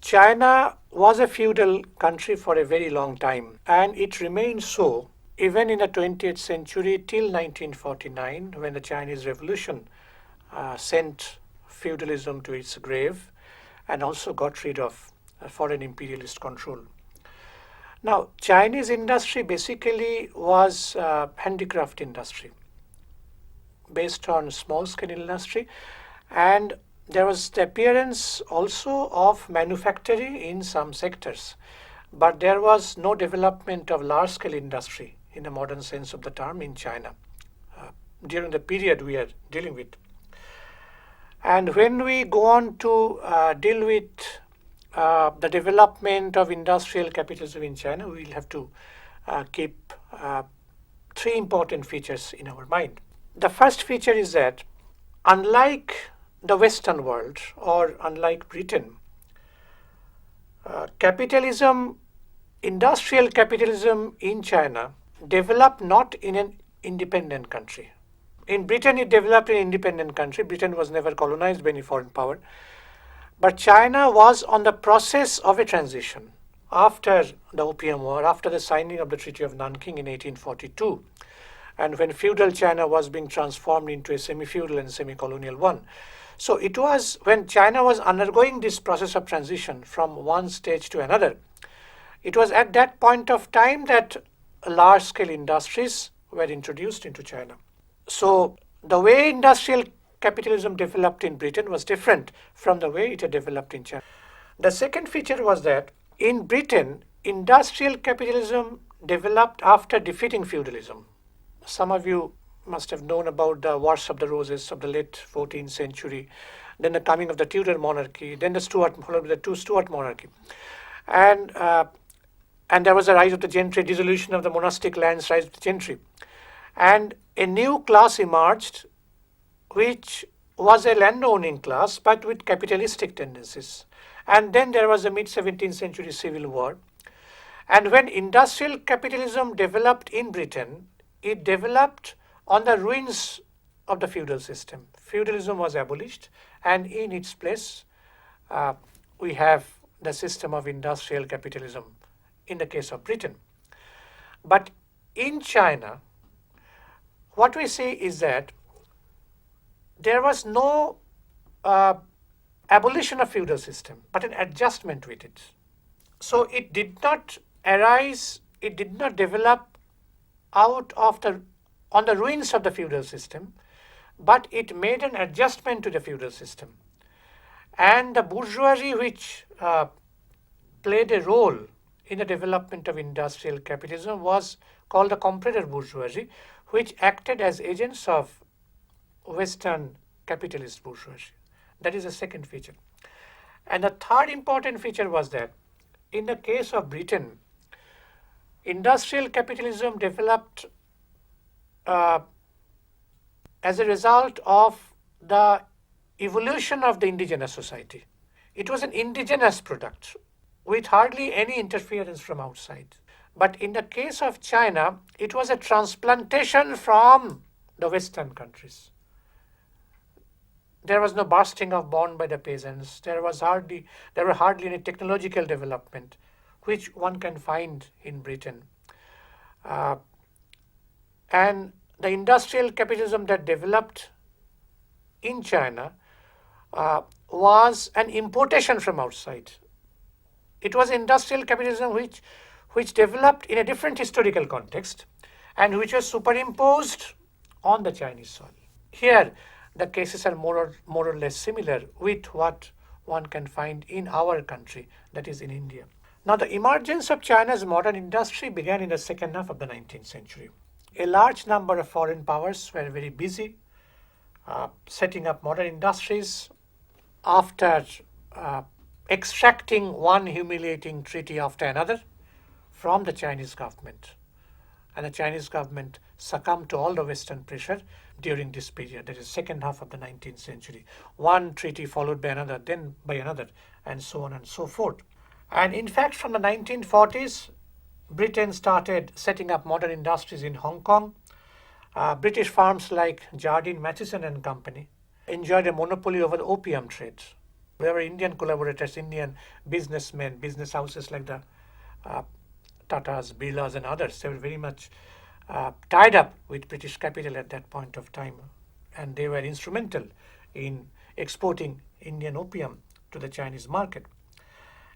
China was a feudal country for a very long time, and it remained so even in the 20th century till 1949, when the Chinese Revolution sent feudalism to its grave and also got rid of foreign imperialist control. Now, Chinese industry basically was handicraft industry based on small-scale industry, and there was the appearance also of manufacturing in some sectors, but there was no development of large-scale industry in the modern sense of the term in China during the period we are dealing with. And when we go on to deal with the development of industrial capitalism in China, we will have to keep three important features in our mind. The first feature is that unlike the Western world or unlike Britain, industrial capitalism in China developed not in an independent country. In Britain, it developed in an independent country. Britain was never colonized by any foreign power. But China was on the process of a transition after the Opium War, after the signing of the Treaty of Nanking in 1842, and when feudal China was being transformed into a semi-feudal and semi-colonial one. So it was when China was undergoing this process of transition from one stage to another, it was at that point of time that large-scale industries were introduced into China. So the way industrial capitalism developed in Britain was different from the way it had developed in China. The second feature was that in Britain, industrial capitalism developed after defeating feudalism. Some of you must have known about the Wars of the Roses of the late 14th century, then the coming of the Tudor monarchy, then the two Stuart monarchy. And there was a rise of the gentry, dissolution of the monastic lands, rise of the gentry. And a new class emerged, which was a landowning class, but with capitalistic tendencies. And then there was the mid-17th century civil war. And when industrial capitalism developed in Britain, it developed on the ruins of the feudal system. Feudalism was abolished, and in its place, we have the system of industrial capitalism in the case of Britain. But in China, what we see is that there was no abolition of feudal system, but an adjustment with it. So it did not arise, it did not develop on the ruins of the feudal system, but it made an adjustment to the feudal system. And the bourgeoisie, which played a role in the development of industrial capitalism, was called the comprador bourgeoisie, which acted as agents of Western capitalist bourgeoisie. That is the second feature. And the third important feature was that in the case of Britain, industrial capitalism developed as a result of the evolution of the indigenous society. It was an indigenous product with hardly any interference from outside. But in the case of China, it was a transplantation from the Western countries. There was no bursting of bond by the peasants. There were hardly any technological development, which one can find in Britain. And the industrial capitalism that developed in China was an importation from outside. It was industrial capitalism which developed in a different historical context and which was superimposed on the Chinese soil. Here, the cases are more or less similar with what one can find in our country, that is in India. Now, the emergence of China's modern industry began in the second half of the 19th century. A large number of foreign powers were very busy setting up modern industries after extracting one humiliating treaty after another from the Chinese government. And the Chinese government succumbed to all the Western pressure during this period, that is second half of the 19th century. One treaty followed by another, then by another, and so on and so forth. And in fact, from the 1940s, Britain started setting up modern industries in Hong Kong. British firms like Jardine, Matheson and Company enjoyed a monopoly over the opium trade. There were Indian collaborators, Indian businessmen, business houses like the Tatas, Birlas, and others. They were very much tied up with British capital at that point of time, and they were instrumental in exporting Indian opium to the Chinese market.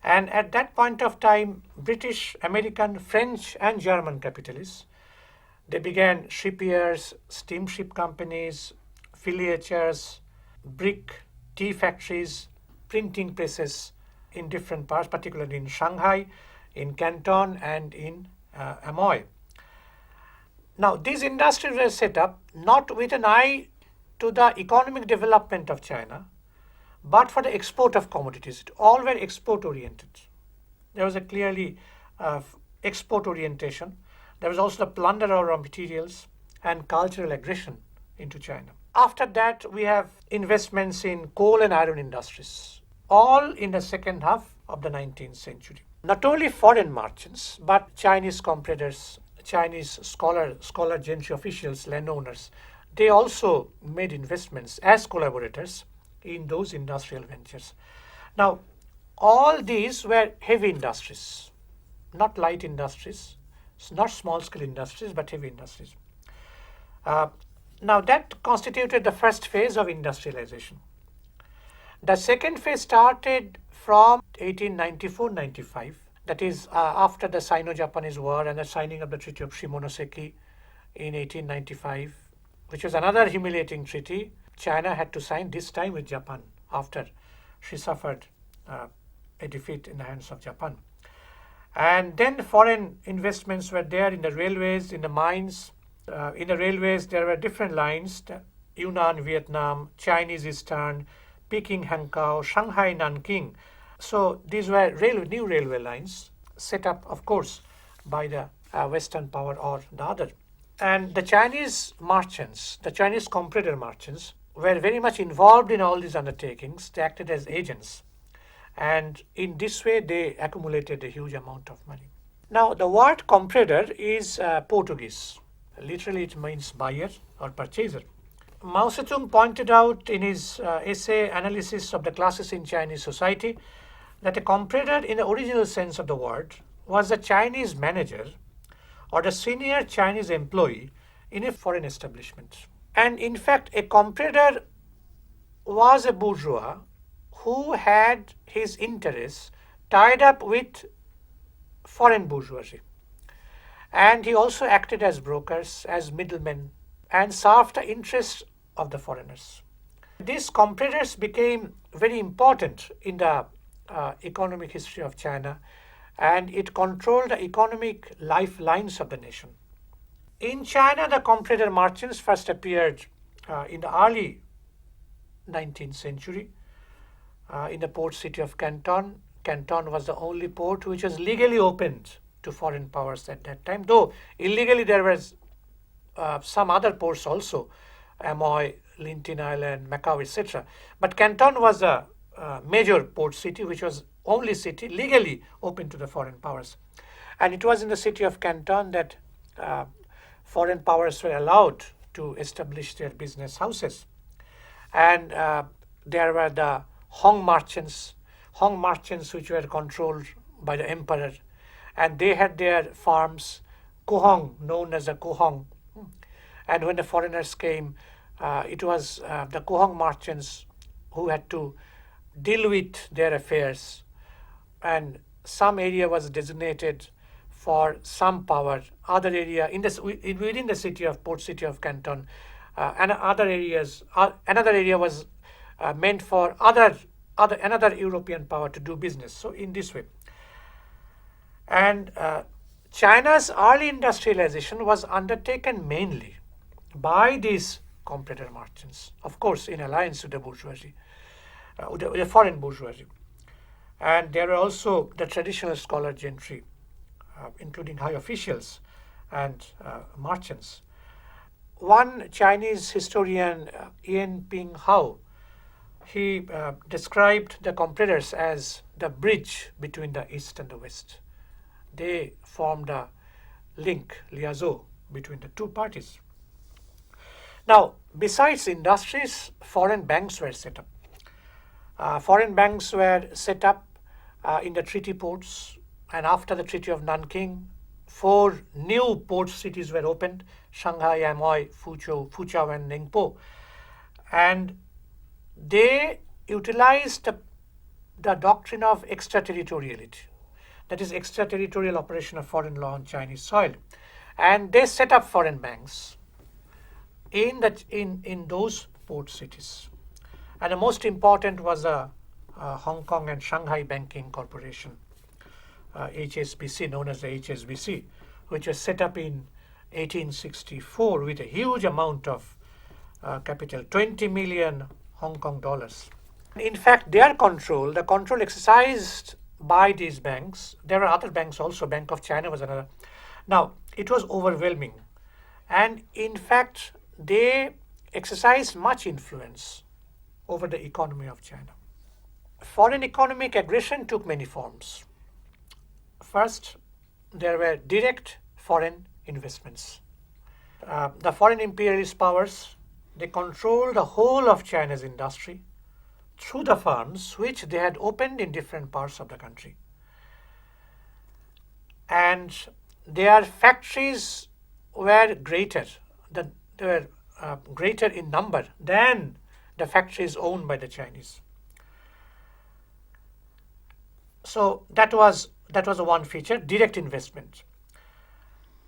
And at that point of time, British, American, French, and German capitalists, they began shipyards, steamship companies, filiatures, brick, tea factories, printing presses in different parts, particularly in Shanghai, in Canton, and in Amoy. Now, these industries were set up not with an eye to the economic development of China, but for the export of commodities. All were export oriented. There was a clearly export orientation. There was also the plunder of raw materials and cultural aggression into China. After that, we have investments in coal and iron industries, all in the second half of the 19th century. Not only foreign merchants, but Chinese compradors, Chinese scholar gentry officials, landowners, they also made investments as collaborators in those industrial ventures. Now, all these were heavy industries, not light industries, not small-scale industries, but heavy industries. Now, that constituted the first phase of industrialization. The second phase started from 1894-95, that is after the Sino-Japanese War and the signing of the Treaty of Shimonoseki in 1895, which was another humiliating treaty. China had to sign this time with Japan after she suffered a defeat in the hands of Japan. And then foreign investments were there in the railways, in the mines. In the railways, there were different lines: Yunnan, Vietnam, Chinese Eastern, Peking, Hankow, Shanghai, Nanking. So these were new railway lines set up, of course, by the Western power or the other. And the Chinese merchants, the Chinese comprador merchants, were very much involved in all these undertakings. They acted as agents. And in this way, they accumulated a huge amount of money. Now, the word comprador is Portuguese. Literally, it means buyer or purchaser. Mao Zedong pointed out in his essay Analysis of the Classes in Chinese Society that a comprador in the original sense of the word was a Chinese manager or the senior Chinese employee in a foreign establishment. And in fact, a comprador was a bourgeois who had his interests tied up with foreign bourgeoisie. And he also acted as brokers, as middlemen, and served the interests of the foreigners. These compradors became very important in the economic history of China, and it controlled the economic lifelines of the nation. In China, the comprador merchants first appeared in the early 19th century in the port city of Canton. Canton was the only port which was legally opened to foreign powers at that time, though illegally there was some other ports also, Amoy, Lintin Island, Macau, etc. But Canton was a major port city, which was only city legally open to the foreign powers. And it was in the city of Canton that foreign powers were allowed to establish their business houses. And there were the Hong merchants which were controlled by the emperor, and they had their farms, Kuhong, known as the Kuhong. And when the foreigners came, it was the Kuhong merchants who had to deal with their affairs, and some area was designated for some power, other area within the city of port city of Canton, and other areas. Another area was meant for another European power to do business. So in this way, and China's early industrialization was undertaken mainly by these comprador merchants, of course, in alliance with the bourgeoisie, with the foreign bourgeoisie. And there were also the traditional scholar gentry, including high officials and merchants. One Chinese historian, Yan Ping Hao, he described the compradors as the bridge between the East and the West. They formed a link, liaison, between the two parties. Now, besides industries, foreign banks were set up. Foreign banks were set up in the treaty ports, and after the Treaty of Nanking, 4 new port cities were opened: Shanghai, Amoy, Fuzhou, and Ningpo. And they utilized the doctrine of extraterritoriality, that is, extraterritorial operation of foreign law on Chinese soil. And they set up foreign banks in those port cities. And the most important was the Hong Kong and Shanghai Banking Corporation, HSBC, known as the HSBC, which was set up in 1864 with a huge amount of capital, 20 million Hong Kong dollars. In fact, the control exercised by these banks, there were other banks also, Bank of China was another. Now, it was overwhelming. And in fact, they exercised much influence over the economy of China. Foreign economic aggression took many forms. First, there were direct foreign investments. The foreign imperialist powers, they controlled the whole of China's industry through the firms which they had opened in different parts of the country. And their factories were greater. They were greater in number than the factories owned by the Chinese. So that was one feature, direct investment.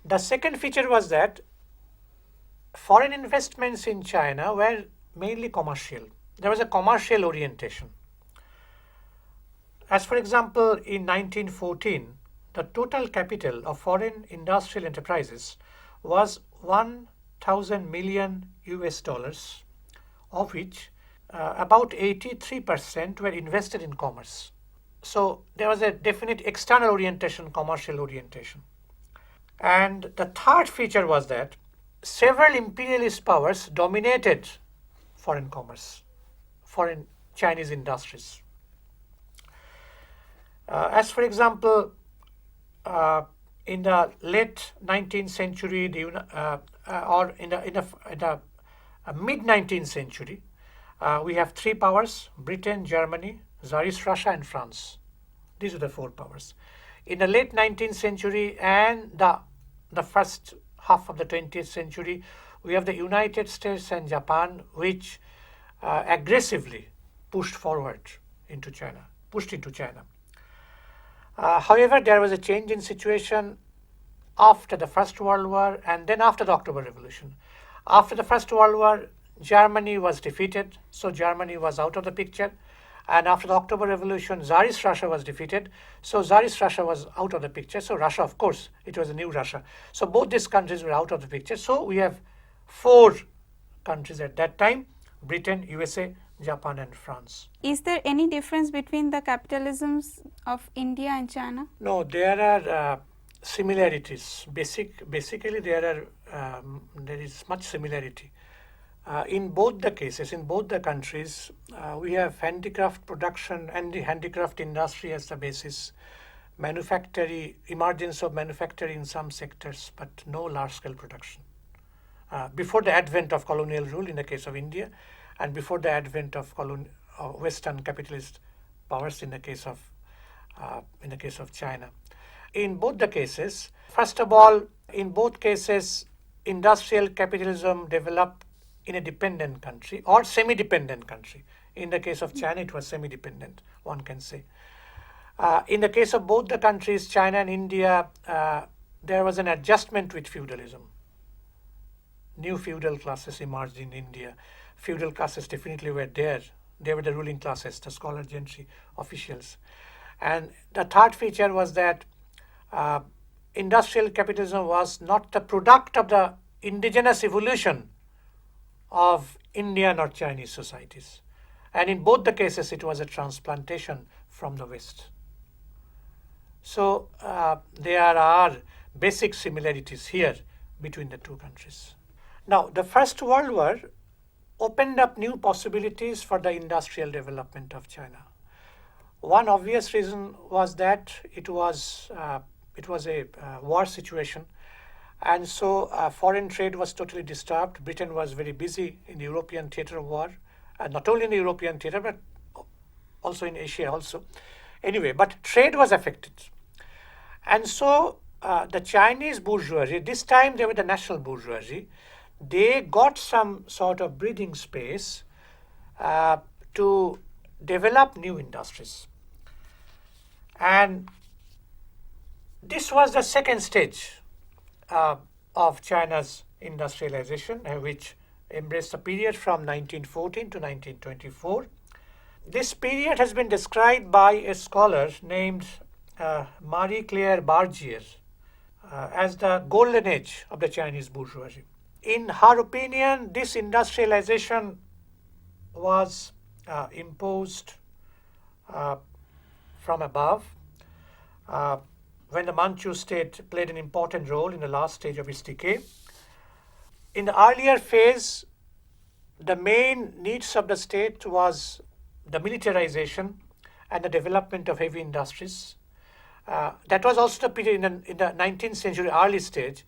The second feature was that foreign investments in China were mainly commercial. There was a commercial orientation. As for example, in 1914, the total capital of foreign industrial enterprises was 1,000 million US dollars, of which about 83% were invested in commerce. So there was a definite external orientation, commercial orientation. And the third feature was that several imperialist powers dominated foreign commerce, foreign Chinese industries. As for example, in the late 19th century, or in the mid-19th century, we have 3 powers: Britain, Germany, Tsarist Russia, and France. These are the 4 powers. In the late 19th century and the first half of the 20th century, we have the United States and Japan, which aggressively pushed into China. However, there was a change in situation after the First World War and then after the October Revolution. After the First World War, Germany was defeated, so Germany was out of the picture. And after the October Revolution, Tsarist Russia was defeated, so Tsarist Russia was out of the picture. So Russia, of course, it was a new Russia. So both these countries were out of the picture. So we have 4 countries at that time: Britain, USA, Japan, and France. Is there any difference between the capitalisms of India and China? No, there are similarities. Basically, there is much similarity. In both the cases, in both the countries, we have handicraft production and the handicraft industry as the basis, emergence of manufacturing in some sectors, but no large-scale production. Before the advent of colonial rule in the case of India, and before the advent of Western capitalist powers in the case of China. In both the cases, first of all, in both cases, industrial capitalism developed in a dependent country or semi-dependent country. In the case of China, it was semi-dependent, one can say. In the case of both the countries, China and India, there was an adjustment with feudalism. New feudal classes emerged in India. Feudal classes definitely were there. They were the ruling classes, the scholar gentry, officials. And the third feature was that industrial capitalism was not the product of the indigenous evolution of Indian or Chinese societies. And in both the cases, it was a transplantation from the West. So there are basic similarities here between the 2 countries. Now, the First World War opened up new possibilities for the industrial development of China. One obvious reason was that it was a war situation, and so foreign trade was totally disturbed. Britain was very busy in the European theatre of war, not only in the European theatre, but also in Asia also. Anyway, but trade was affected. And so the Chinese bourgeoisie, this time they were the national bourgeoisie, they got some sort of breathing space to develop new industries. And this was the second stage of China's industrialization, which embraced a period from 1914 to 1924. This period has been described by a scholar named Marie-Claire Bargier as the golden age of the Chinese bourgeoisie. In her opinion, this industrialization was imposed from above when the Manchu state played an important role in the last stage of its decay. In the earlier phase, the main needs of the state was the militarization and the development of heavy industries. That was also the period in the 19th century early stage.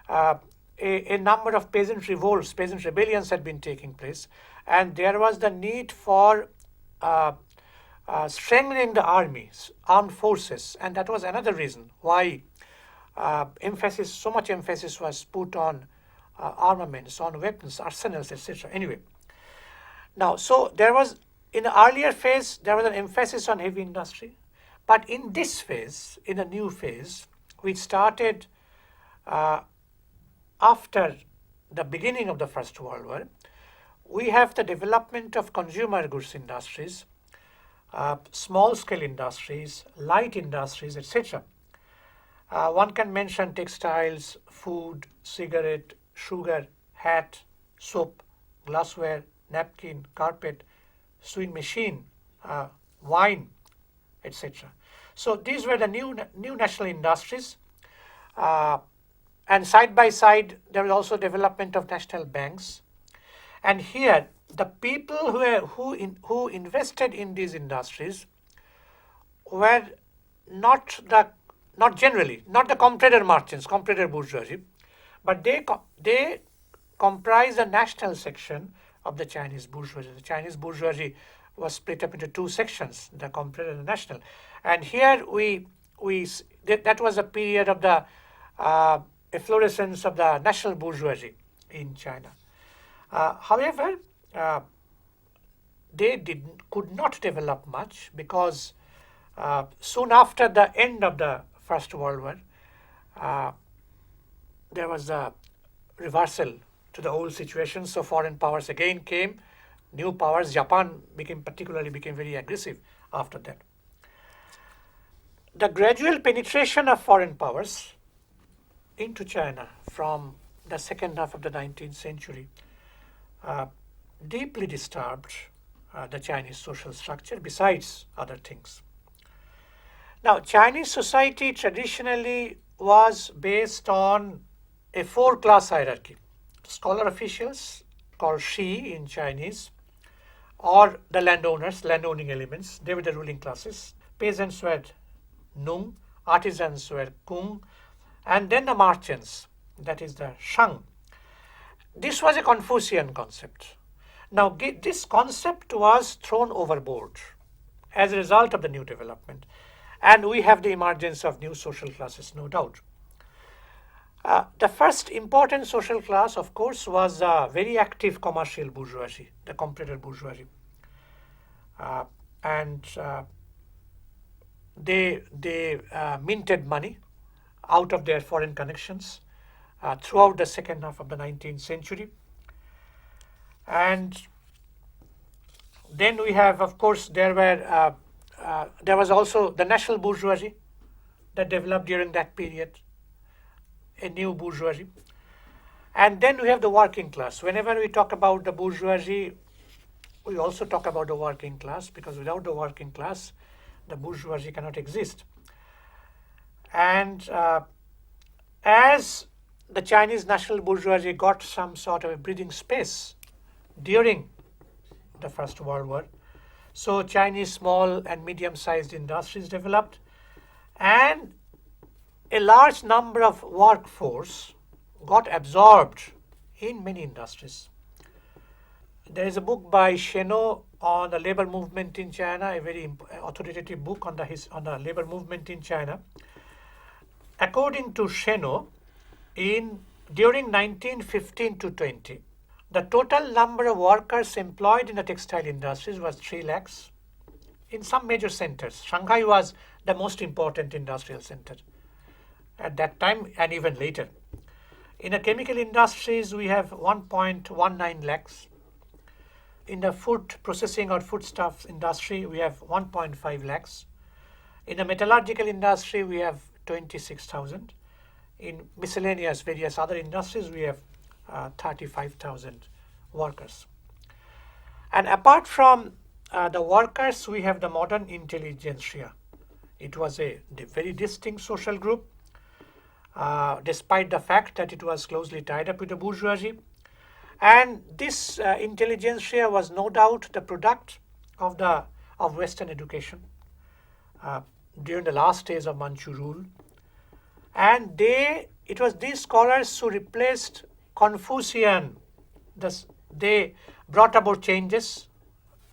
A number of peasant revolts, peasant rebellions had been taking place, and there was the need for strengthening the armies, armed forces, and that was another reason why so much emphasis was put on armaments, on weapons, arsenals, etc. Anyway, now, so there was, in the earlier phase, there was an emphasis on heavy industry, but in this phase, in a new phase, which started after the beginning of the First World War, we have the development of consumer goods industries, small-scale industries, light industries, etc. One can mention textiles, food, cigarette, sugar, hat, soap, glassware, napkin, carpet, sewing machine, wine, etc. So these were the new national industries, and side by side there was also development of national banks. And here the people who invested in these industries were not the comprador merchants, comprador bourgeoisie, but they comprise the national section of the Chinese bourgeoisie. The Chinese bourgeoisie was split up into two sections, the comprador and the national. And here that was a period of the efflorescence of the national bourgeoisie in China. However, they could not develop much because soon after the end of the First World War, there was a reversal to the old situation. So foreign powers again came, new powers. Japan became very aggressive after that. The gradual penetration of foreign powers into China from the second half of the 19th century deeply disturbed the Chinese social structure, besides other things. Now, Chinese society traditionally was based on a four-class hierarchy. Scholar officials, called Shi in Chinese, or the landowners, landowning elements, they were the ruling classes. Peasants were Nung, artisans were Kung, and then the merchants, that is the Shang. This was a Confucian concept. Now, this concept was thrown overboard as a result of the new development, and we have the emergence of new social classes, no doubt. The first important social class, of course, was a very active commercial bourgeoisie, the comprador bourgeoisie. And they minted money out of their foreign connections throughout the second half of the 19th century. And then we have, of course, there was also the national bourgeoisie that developed during that period, a new bourgeoisie. And then we have the working class. Whenever we talk about the bourgeoisie, we also talk about the working class, because without the working class, the bourgeoisie cannot exist. And as the Chinese national bourgeoisie got some sort of a breathing space during the First World War, so Chinese small and medium-sized industries developed, and a large number of workforce got absorbed in many industries. There is a book by Sheno on the labor movement in China, a very authoritative book on the labor movement in China. According to Sheno, during 1915 to 20, the total number of workers employed in the textile industries was 3 lakhs in some major centers. Shanghai was the most important industrial center at that time and even later. In the chemical industries, we have 1.19 lakhs. In the food processing or foodstuffs industry, we have 1.5 lakhs. In the metallurgical industry, we have 26,000. In miscellaneous various other industries, we have 35,000 workers. And apart from the workers, we have the modern intelligentsia. It was a very distinct social group, despite the fact that it was closely tied up with the bourgeoisie. And this intelligentsia was no doubt the product of Western education during the last days of Manchu rule. And it was these scholars who replaced Confucian. They brought about changes.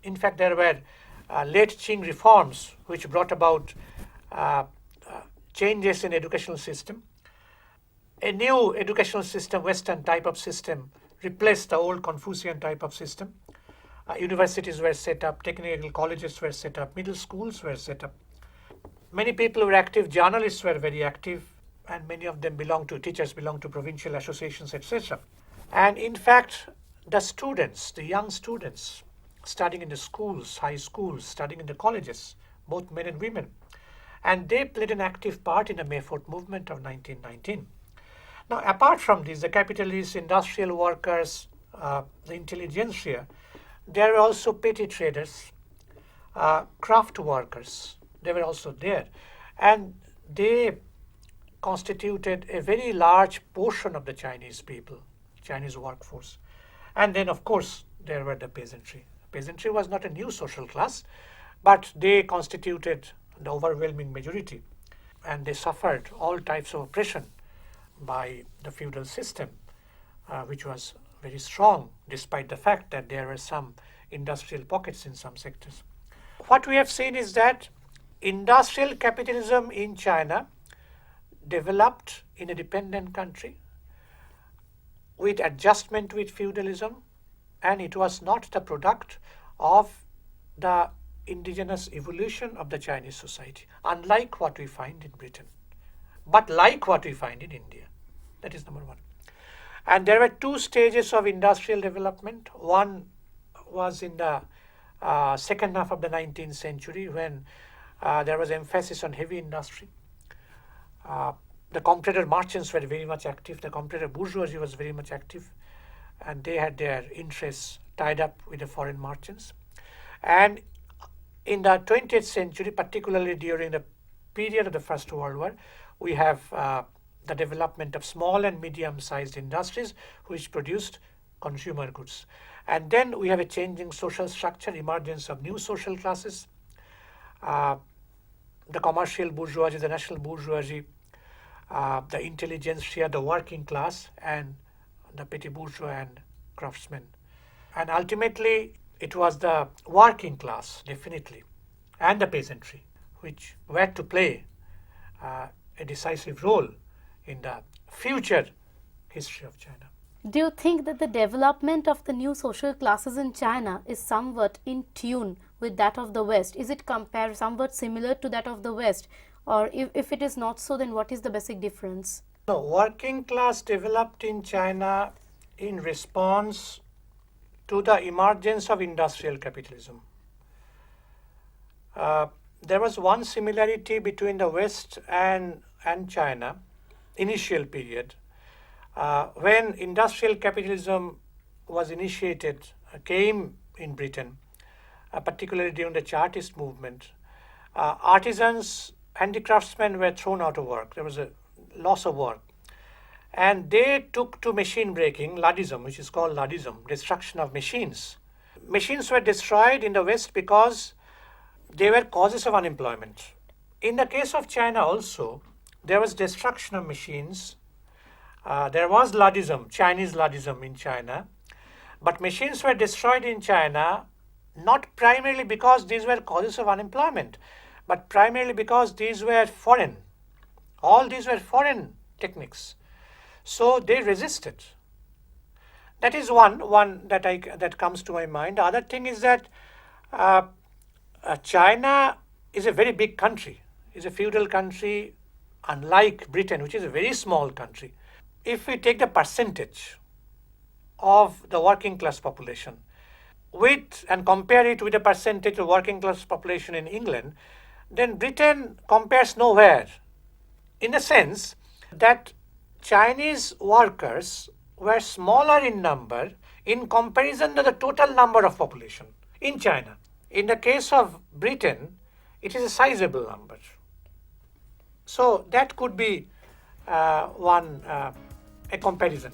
In fact, there were late Qing reforms which brought about changes in educational system. A new educational system, Western type of system, replaced the old Confucian type of system. Universities were set up, technical colleges were set up, middle schools were set up. Many people were active, journalists were very active, and many of them teachers belonged to provincial associations, etc. And in fact, the young students studying in the schools, high schools, studying in the colleges, both men and women, and they played an active part in the May 4th movement of 1919. Now, apart from this, the capitalists, industrial workers, the intelligentsia, there were also petty traders, craft workers. They were also there. And they constituted a very large portion of the Chinese people, Chinese workforce. And then, of course, there were the peasantry. Peasantry was not a new social class, but they constituted the overwhelming majority. And they suffered all types of oppression by the feudal system, which was very strong, despite the fact that there were some industrial pockets in some sectors. What we have seen is that industrial capitalism in China developed in a dependent country with adjustment with feudalism, and it was not the product of the indigenous evolution of the Chinese society, unlike what we find in Britain, but like what we find in India. That is number one. And there were 2 stages of industrial development. One was in the second half of the 19th century when there was emphasis on heavy industry. The comprador merchants were very much active. The comprador bourgeoisie was very much active, and they had their interests tied up with the foreign merchants. And in the 20th century, particularly during the period of the First World War, we have the development of small and medium-sized industries which produced consumer goods. And then we have a changing social structure, emergence of new social classes, the commercial bourgeoisie, the national bourgeoisie, the intelligentsia, the working class, and the petty bourgeois and craftsmen. And ultimately, it was the working class, definitely, and the peasantry, which were to play a decisive role in the future history of China. Do you think that the development of the new social classes in China is somewhat in tune with that of the West? Is it somewhat similar to that of the West? Or if it is not so, then what is the basic difference? No, working class developed in China in response to the emergence of industrial capitalism. There was one similarity between the West and China, initial period. When industrial capitalism was initiated, came in Britain, particularly during the Chartist movement, artisans, handicraftsmen were thrown out of work. There was a loss of work. And they took to machine breaking, Luddism, which is called Luddism, destruction of machines. Machines were destroyed in the West because they were causes of unemployment. In the case of China also, there was destruction of machines. There was Luddism, Chinese Luddism in China, But machines were destroyed in China not primarily because these were causes of unemployment, but primarily because these were foreign. All these were foreign techniques. So they resisted. That is one that comes to my mind. The other thing is that China is a very big country. It's a feudal country, unlike Britain, which is a very small country. If we take the percentage of the working class population and compare it with the percentage of working class population in England, then Britain compares nowhere, in the sense that Chinese workers were smaller in number in comparison to the total number of population in China. In the case of Britain, it is a sizable number. So that could be a comparison.